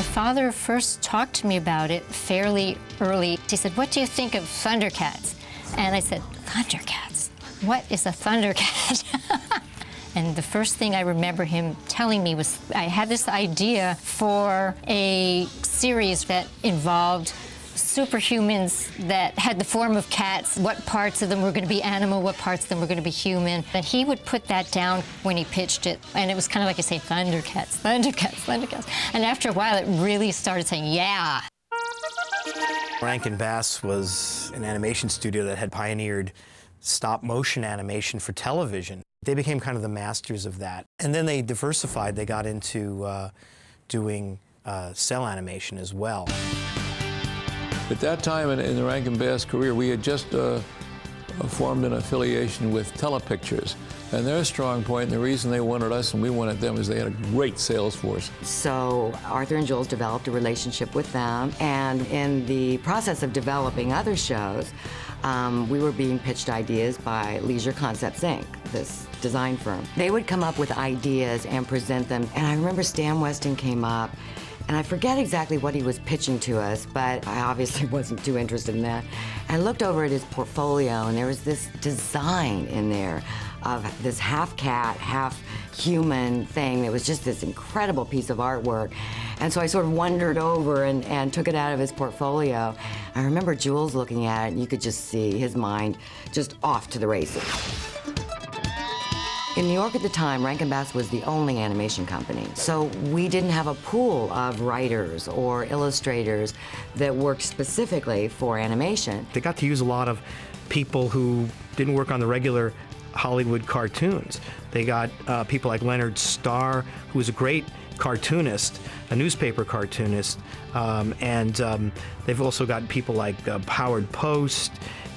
My father first talked to me about it fairly early. He said, "What do you think of ThunderCats?" And I said, "ThunderCats? What is a ThunderCat?" And the first thing I remember him telling me was I had this idea for a series that involved superhumans that had the form of cats, what parts of them were going to be animal, what parts of them were going to be human. And he would put that down when he pitched it. And it was kind of like I say, ThunderCats, ThunderCats, ThunderCats. And after a while, it really started saying, yeah. Rankin Bass was an animation studio that had pioneered stop-motion animation for television. They became kind of the masters of that. And then they diversified. They got into doing cell animation as well. At that time in the Rankin Bass career, we had just formed an affiliation with Telepictures. And their strong point, and the reason they wanted us and we wanted them, is they had a great sales force. So Arthur and Jules developed a relationship with them, and in the process of developing other shows, we were being pitched ideas by Leisure Concepts, Inc., this design firm. They would come up with ideas and present them, and I remember Stan Weston came up, and I forget exactly what he was pitching to us, but I obviously wasn't too interested in that. I looked over at his portfolio, and there was this design in there of this half cat, half human thing that was just this incredible piece of artwork. And so I sort of wandered over and took it out of his portfolio. I remember Jules looking at it, and you could just see his mind just off to the races. In New York at the time, Rankin Bass was the only animation company. So we didn't have a pool of writers or illustrators that worked specifically for animation. They got to use a lot of people who didn't work on the regular Hollywood cartoons. They got people like Leonard Starr, who was a great cartoonist, a newspaper cartoonist, and they've also got people like Howard Post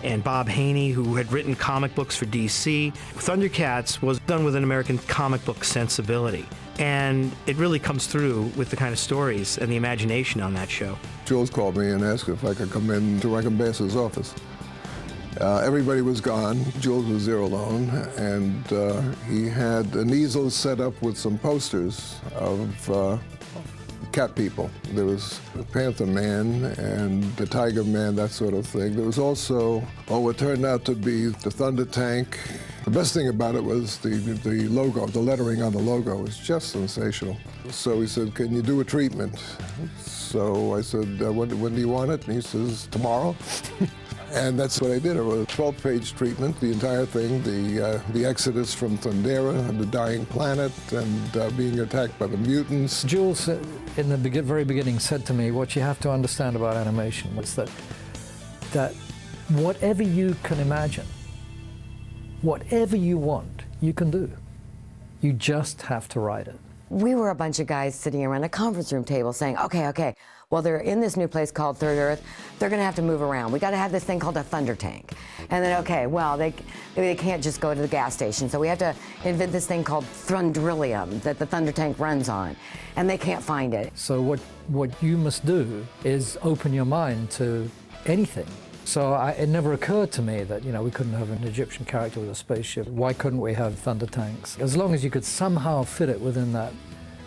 and Bob Haney, who had written comic books for DC. ThunderCats was done with an American comic book sensibility, and it really comes through with the kind of stories and the imagination on that show. Jules called me and asked if I could come in to Rankin Bass's office. Everybody was gone. Jules was there alone, and he had an easel set up with some posters of cat people. There was the Panther Man and the Tiger Man, that sort of thing. There was also, what turned out to be the Thunder Tank. The best thing about it was the logo, the lettering on the logo was just sensational. So he said, "Can you do a treatment?" So I said, when do you want it? And he says, "Tomorrow." And that's what I did. It was a 12-page treatment, the entire thing, the exodus from Thundera, the dying planet, and being attacked by the mutants. Jules, in the very beginning, said to me, what you have to understand about animation was that whatever you can imagine, whatever you want, you can do. You just have to write it. We were a bunch of guys sitting around a conference room table saying, okay, well, they're in this new place called Third Earth. They're going to have to move around. We got to have this thing called a thunder tank. And then, okay, well, they can't just go to the gas station, so we have to invent this thing called Thundrillium that the thunder tank runs on, and they can't find it. So what you must do is open your mind to anything. So it never occurred to me that, we couldn't have an Egyptian character with a spaceship. Why couldn't we have thunder tanks? As long as you could somehow fit it within that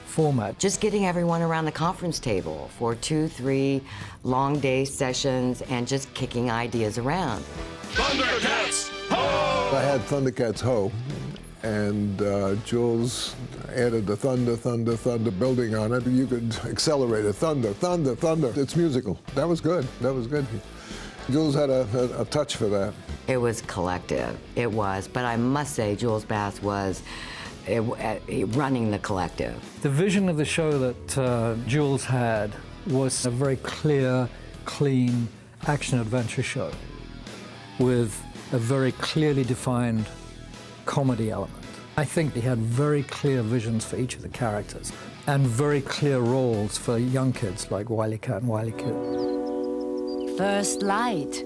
format. Just getting everyone around the conference table for 2-3 long day sessions and just kicking ideas around. ThunderCats Ho! I had ThunderCats Ho, and Jules added the thunder building on it. You could accelerate it, thunder. It's musical. That was good. Jules had a touch for that. It was collective. It was, but I must say Jules Bass was running the collective. The vision of the show that Jules had was a very clear, clean action-adventure show with a very clearly defined comedy element. I think he had very clear visions for each of the characters and very clear roles for young kids like Wile E. Cat and Wile E. Kid. First light.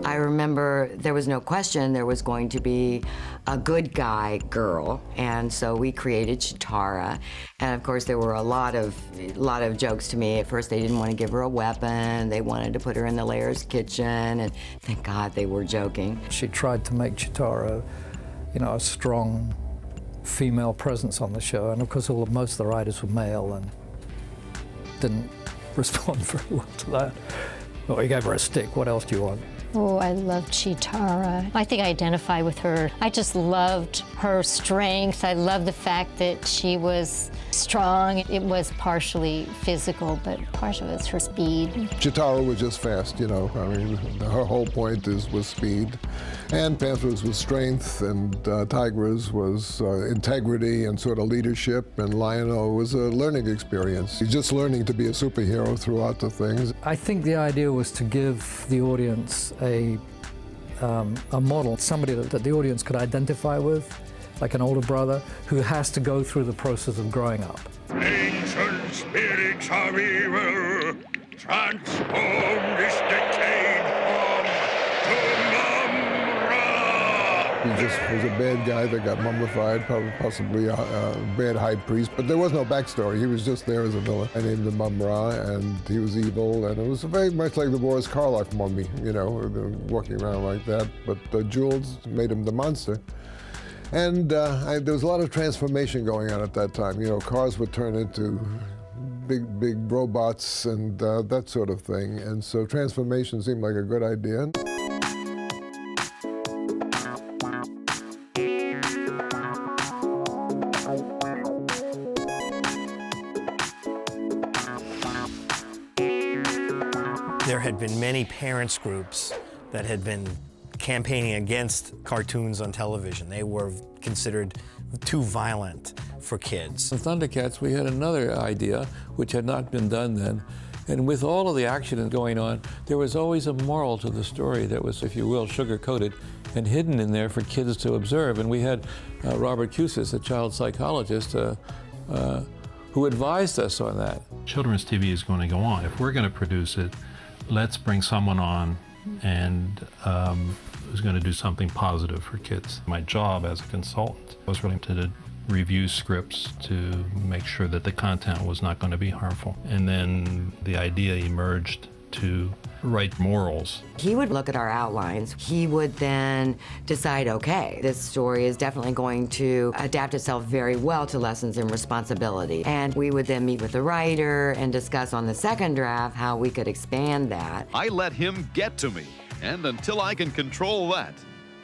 I remember there was no question there was going to be a good guy girl, and so we created Chitara. And of course there were a lot of jokes to me. At first they didn't want to give her a weapon. They wanted to put her in the Lair's kitchen, and thank God they were joking. She tried to make Chitara, a strong female presence on the show, and of course most of the writers were male, and didn't respond very well to that. Well, he gave her a stick. What else do you want? Oh, I love Chitara. I think I identify with her. I just loved her strength. I loved the fact that she was strong. It was partially physical, but partially it was her speed. Chitara was just fast, you know. I mean, her whole point was speed. And Panthers was strength, and Tigra's was integrity and sort of leadership, and Lion-O was a learning experience. He's just learning to be a superhero throughout the things. I think the idea was to give the audience a model, somebody that the audience could identify with, like an older brother who has to go through the process of growing up. Ancient spirits of evil, transform this decayed form to Mum-Ra! He just was a bad guy that got mummified, possibly a bad high priest, but there was no backstory. He was just there as a villain. I named him Mum-Ra, and he was evil, and it was very much like the Boris Karloff mummy, you know, walking around like that, but Jules made him the monster. And there was a lot of transformation going on at that time. You know, cars would turn into big robots and that sort of thing. And so transformation seemed like a good idea. There had been many parents groups that had been campaigning against cartoons on television. They were considered too violent for kids. In ThunderCats, we had another idea, which had not been done then. And with all of the action going on, there was always a moral to the story that was, if you will, sugar-coated and hidden in there for kids to observe. And we had Robert Cusis, a child psychologist, who advised us on that. Children's TV is going to go on. If we're going to produce it, let's bring someone on and who's going to do something positive for kids. My job as a consultant was really to review scripts to make sure that the content was not going to be harmful. And then the idea emerged to write morals. He would look at our outlines. He would then decide, okay, this story is definitely going to adapt itself very well to lessons in responsibility. And we would then meet with the writer and discuss on the second draft how we could expand that. I let him get to me, and until I can control that,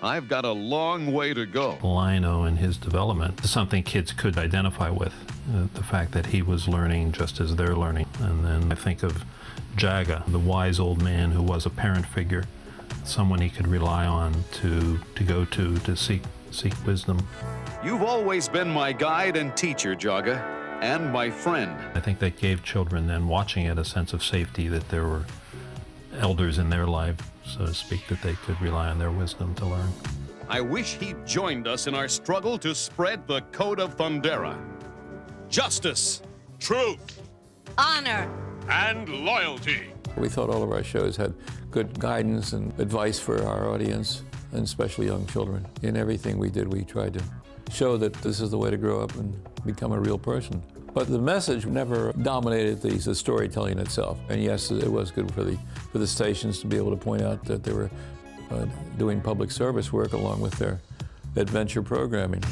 I've got a long way to go. Lion-O and his development is something kids could identify with, the fact that he was learning just as they're learning. And then I think of Jaga, the wise old man who was a parent figure, someone he could rely on to go to seek wisdom. You've always been my guide and teacher, Jaga, and my friend. I think that gave children then watching it a sense of safety, that there were elders in their life, so to speak, that they could rely on their wisdom to learn. I wish he'd joined us in our struggle to spread the code of Thundera. Justice, Truth, honor, and loyalty. We thought all of our shows had good guidance and advice for our audience, and especially young children. In everything we did, we tried to show that this is the way to grow up and become a real person. But the message never dominated the storytelling itself. And yes, it was good for the stations to be able to point out that they were doing public service work along with their adventure programming.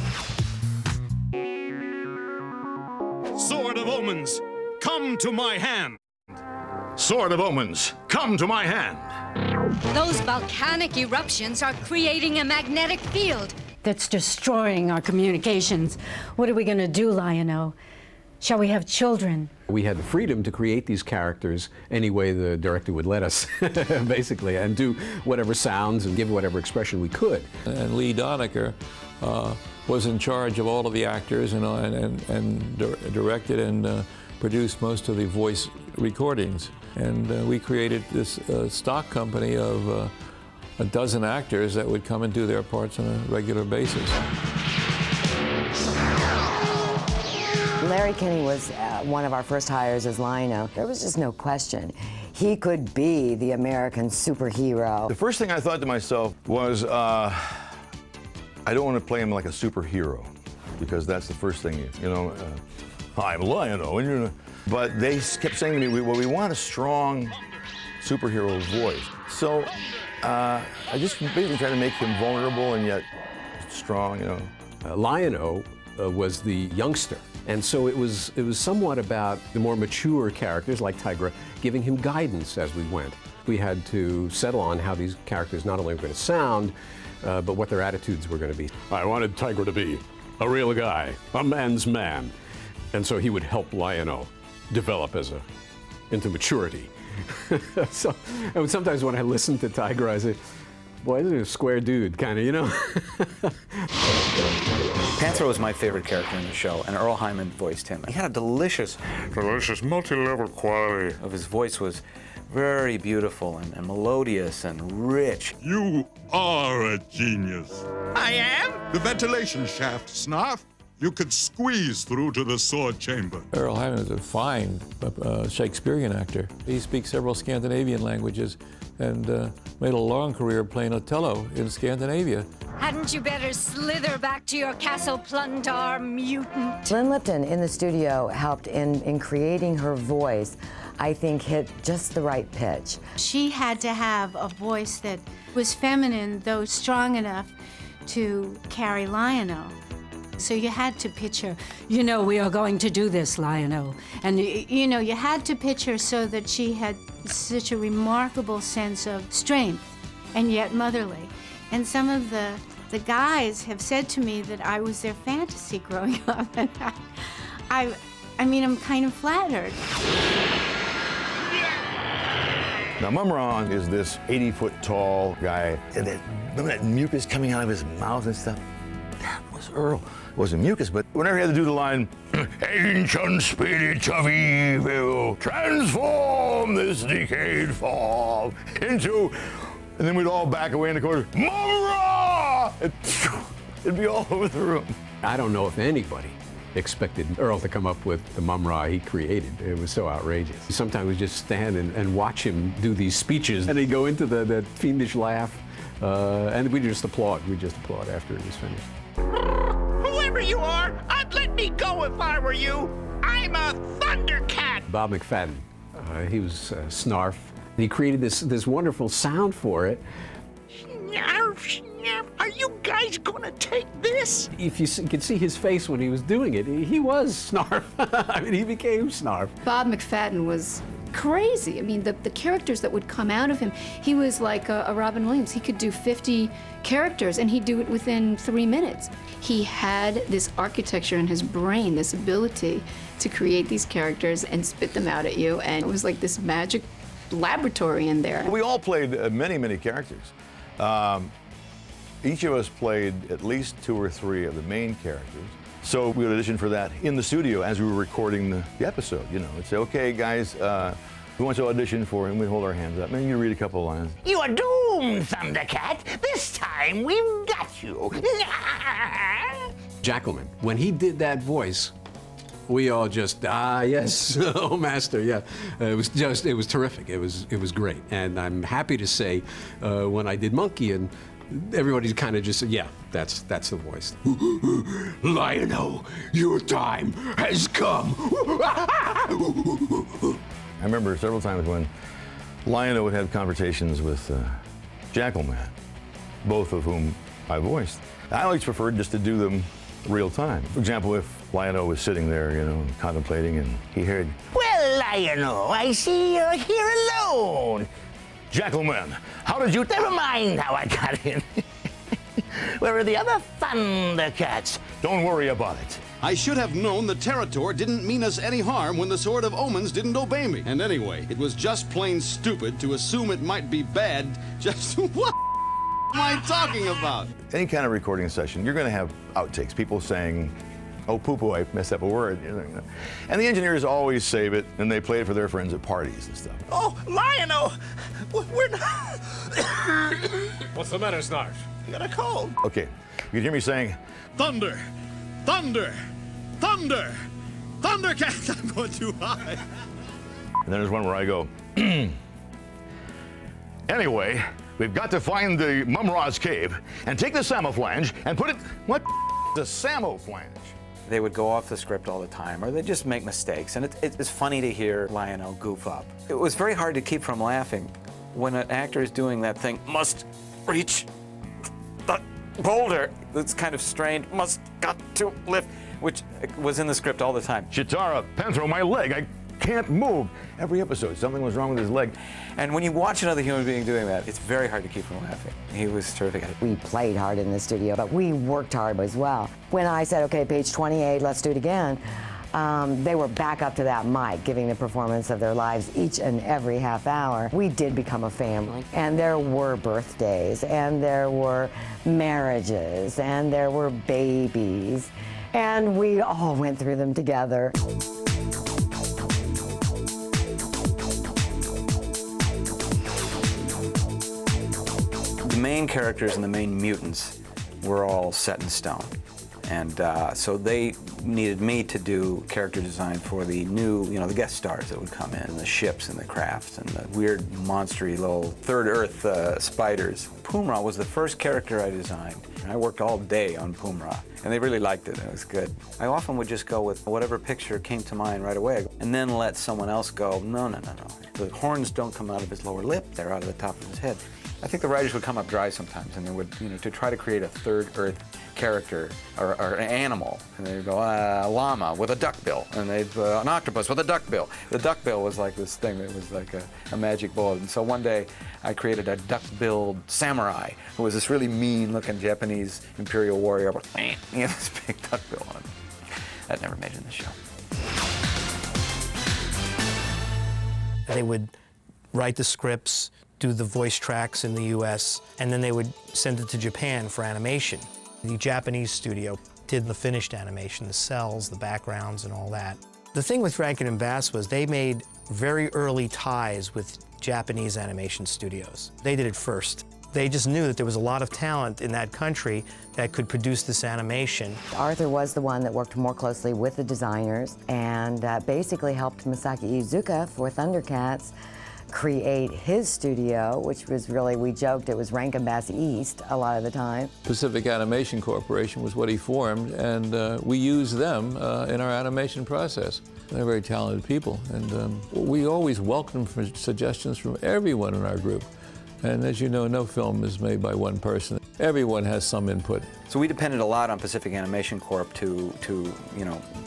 Sword of Omens, come to my hand. Sword of Omens, come to my hand. those volcanic eruptions are creating a magnetic field that's destroying our communications. What are we going to do, Lion-O? Shall we have children? We had the freedom to create these characters any way the director would let us, basically, and do whatever sounds and give whatever expression we could. And Lee Donecker was in charge of all of the actors and directed and produced most of the voice recordings. And we created this stock company of a dozen actors that would come and do their parts on a regular basis. Larry Kinney was one of our first hires as Lion-O. There was just no question. He could be the American superhero. The first thing I thought to myself was, I don't want to play him like a superhero, because that's the first thing, I'm Lion-O, and you're. But they kept saying to me, well, we want a strong superhero voice. So I just basically tried to make him vulnerable and yet strong, Lion-O was the youngster And so it was somewhat about the more mature characters like Tigra giving him guidance as we went. We had to settle on how these characters not only were going to sound, but what their attitudes were going to be. I wanted Tigra to be a real guy, a man's man. And so he would help Lion-O develop into maturity. So, and sometimes when I listen to Tigra, I say, boy, isn't he a square dude, kind of, you know? Panthro was my favorite character in the show, and Earl Hyman voiced him. He had a delicious multi-level quality. Of his voice was very beautiful and melodious and rich. You are a genius. I am? The ventilation shaft, Snarf. You could squeeze through to the sword chamber. Earl Hyman is a fine Shakespearean actor. He speaks several Scandinavian languages and made a long career playing Othello in Scandinavia. Hadn't you better slither back to your castle, Plundar, mutant? Lynn Lipton in the studio helped in creating her voice. I think hit just the right pitch. She had to have a voice that was feminine, though strong enough to carry Lion-O. So you had to pitch her, you know, we are going to do this, Lion-O. And, you know, you had to pitch her so that she had such a remarkable sense of strength and yet motherly. And some of the guys have said to me that I was their fantasy growing up. And I mean, I'm kind of flattered. Now, Mumra is this 80-foot tall guy, and remember that mucus coming out of his mouth and stuff? That was Earl. It wasn't mucus, but whenever he had to do the line, ancient spirit of evil, transform this decayed form into, and then we'd all back away in the corner, Mumra! It'd be all over the room. I don't know if anybody expected Earl to come up with the Mumra he created. It was so outrageous. Sometimes we just stand and watch him do these speeches, and he'd go into the fiendish laugh, and we'd just applaud. We'd just applaud after it was finished. Whoever you are, I'd let me go if I were you. I'm a ThunderCat. Bob McFadden, he was Snarf. He created this wonderful sound for it. Snarf, snarf. Are you guys gonna take this? If you could see his face when he was doing it, he was Snarf. I mean, he became Snarf. Bob McFadden was crazy. I mean, the characters that would come out of him, he was like a Robin Williams. He could do 50 characters, and he'd do it within 3 minutes. He had this architecture in his brain, this ability to create these characters and spit them out at you, and it was like this magic laboratory in there. We all played many, many characters. Each of us played at least 2 or 3 of the main characters. So we would audition for that in the studio as we were recording the episode. You know, we'd say, okay, guys, who wants to audition for him? We'd hold our hands up, and you'd read a couple of lines. You are doomed, ThunderCat. This time we've got you. Jackalman, when he did that voice, we all just, yes, oh, master, yeah. It was terrific. It was great. And I'm happy to say, when I did Monkey, and everybody kind of just said, yeah, that's the voice. Lion-O, your time has come. I remember several times when Lion-O would have conversations with Jackalman, both of whom I voiced. I always preferred just to do them real time. For example, if Lion-O was sitting there, you know, contemplating, and he heard, Well, Lion-O, I see you're here alone. Jackalman, how did you... Never mind how I got in. Where are the other ThunderCats? Don't worry about it. I should have known the Territor didn't mean us any harm when the Sword of Omens didn't obey me. And anyway, it was just plain stupid to assume it might be bad. Just what am I talking about? Any kind of recording session, you're going to have outtakes. People saying, oh, poo-poo, I messed up a word. And the engineers always save it, and they play it for their friends at parties and stuff. Oh, Lion-O, we're not... What's the matter, Snarf? You got a cold. Okay, you can hear me saying, Thunder! Thunder! Thunder! ThunderCats! I'm going too high. and then there's one where I go, anyway, we've got to find the Mumra's cave and take the Samoflange and put it... What the Samoflange? They would go off the script all the time, or they'd just make mistakes, and it's funny to hear Lion-O goof up. It was very hard to keep from laughing when an actor is doing that thing, must reach the boulder that's kind of strained, got to lift, which was in the script all the time. Chitara, Panthro, my leg, I can't move. Every episode, something was wrong with his leg. And when you watch another human being doing that, it's very hard to keep from laughing. He was terrific at it. We played hard in the studio, but we worked hard as well. When I said, okay, page 28, let's do it again, they were back up to that mic, giving the performance of their lives each and every half hour. We did become a family, and there were birthdays, and there were marriages, and there were babies, and we all went through them together. The main characters and the main mutants were all set in stone. And so they needed me to do character design for the new, the guest stars that would come in, and the ships and the crafts and the weird, monstery little Third Earth spiders. Pumra was the first character I designed. I worked all day on Pumra, and they really liked it. It was good. I often would just go with whatever picture came to mind right away, and then let someone else go, no. The horns don't come out of his lower lip, they're out of the top of his head. I think the writers would come up dry sometimes, and they would, to try to create a Third Earth character or an animal, and they'd go a llama with a duckbill, and they'd an octopus with a duckbill. The duckbill was like this thing that was like a magic bullet. And so one day I created a duck-billed samurai who was this really mean-looking Japanese imperial warrior with this big duckbill on him. That never made it in the show. They would write the scripts, do the voice tracks in the US, and then they would send it to Japan for animation. The Japanese studio did the finished animation, the cells, the backgrounds, and all that. The thing with Rankin and Bass was they made very early ties with Japanese animation studios. They did it first. They just knew that there was a lot of talent in that country that could produce this animation. Arthur was the one that worked more closely with the designers and basically helped Masaki Iizuka for ThunderCats create his studio, which was really, we joked, it was Rankin Bass East a lot of the time. Pacific Animation Corporation was what he formed, and we used them in our animation process. They're very talented people, and we always welcome suggestions from everyone in our group. And as you know, no film is made by one person. Everyone has some input. So we depended a lot on Pacific Animation Corp to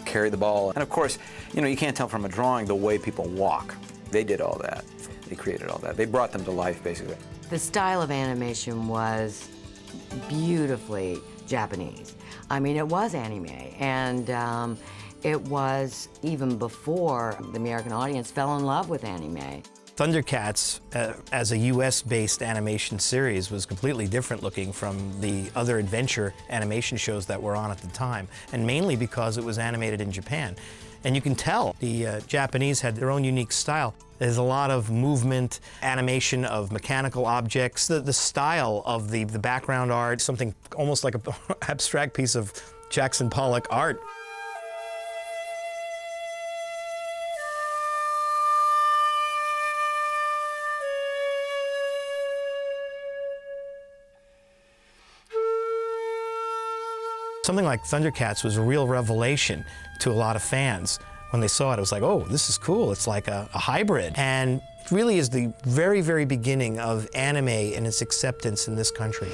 carry the ball. And of course, you can't tell from a drawing the way people walk. They did all that. They created all that. They brought them to life, basically. The style of animation was beautifully Japanese. I mean, it was anime, and it was even before the American audience fell in love with anime. ThunderCats, as a US-based animation series, was completely different looking from the other adventure animation shows that were on at the time, and mainly because it was animated in Japan. And you can tell the Japanese had their own unique style. There's a lot of movement, animation of mechanical objects, the style of the background art, something almost like an abstract piece of Jackson Pollock art. Something like ThunderCats was a real revelation to a lot of fans. When they saw it, it was like, oh, this is cool. It's like a hybrid. And it really is the very, very beginning of anime and its acceptance in this country.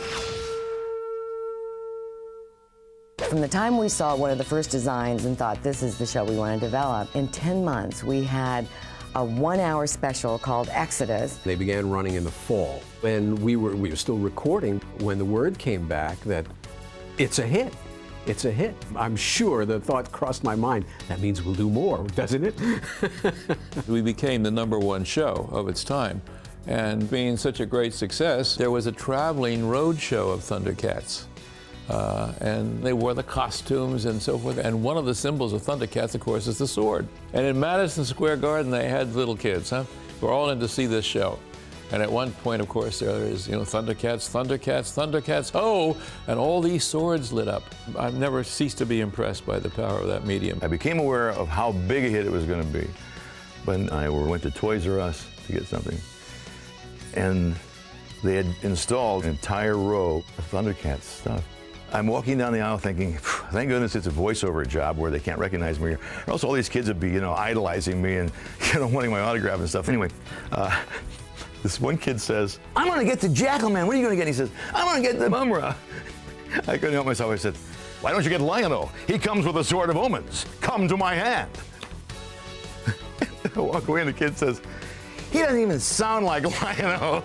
From the time we saw one of the first designs and thought, this is the show we want to develop, in 10 months we had a 1-hour special called Exodus. They began running in the fall. And we were still recording when the word came back that it's a hit. It's a hit. I'm sure the thought crossed my mind, that means we'll do more, doesn't it? We became the #1 show of its time. And being such a great success, there was a traveling road show of ThunderCats. And they wore the costumes and so forth. And one of the symbols of ThunderCats, of course, is the sword. And in Madison Square Garden, they had little kids, We're all in to see this show. And at one point, of course, there is, ThunderCats, ThunderCats, ThunderCats, ho! And all these swords lit up. I've never ceased to be impressed by the power of that medium. I became aware of how big a hit it was going to be when I went to Toys R Us to get something. And they had installed an entire row of ThunderCats stuff. I'm walking down the aisle thinking, thank goodness it's a voiceover job where they can't recognize me. Or else all these kids would be, idolizing me and, wanting my autograph and stuff. Anyway, this one kid says, I'm going to get the Jackalman. What are you going to get? And he says, I'm going to get the Mumra. I couldn't help myself. I said, Why don't you get Lion-O? He comes with a sword of omens. Come to my hand. I walk away and the kid says, he doesn't even sound like Lion-O.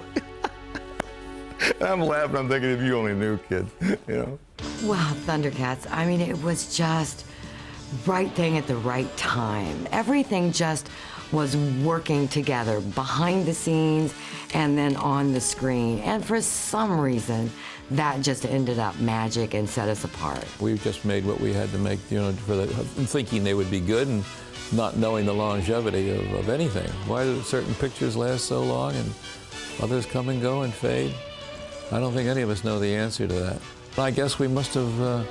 And I'm laughing, I'm thinking, if you only knew, kid, you know? Wow, ThunderCats, I mean, it was just right thing at the right time. Everything just was working together behind the scenes and then on the screen. And for some reason, that just ended up magic and set us apart. We just made what we had to make, you know, thinking they would be good and not knowing the longevity of anything. Why do certain pictures last so long and others come and go and fade? I don't think any of us know the answer to that. I guess we must have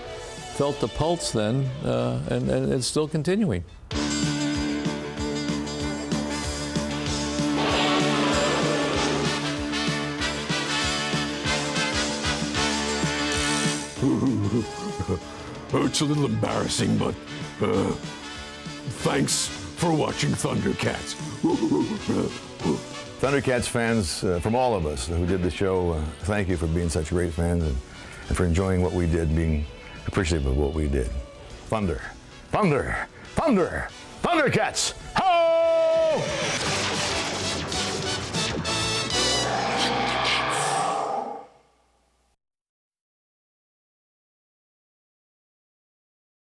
felt the pulse then, and it's still continuing. It's a little embarrassing, but thanks for watching ThunderCats. ThunderCats fans, from all of us who did the show, thank you for being such great fans and for enjoying what we did, being appreciative of what we did. Thunder, thunder, thunder, ThunderCats!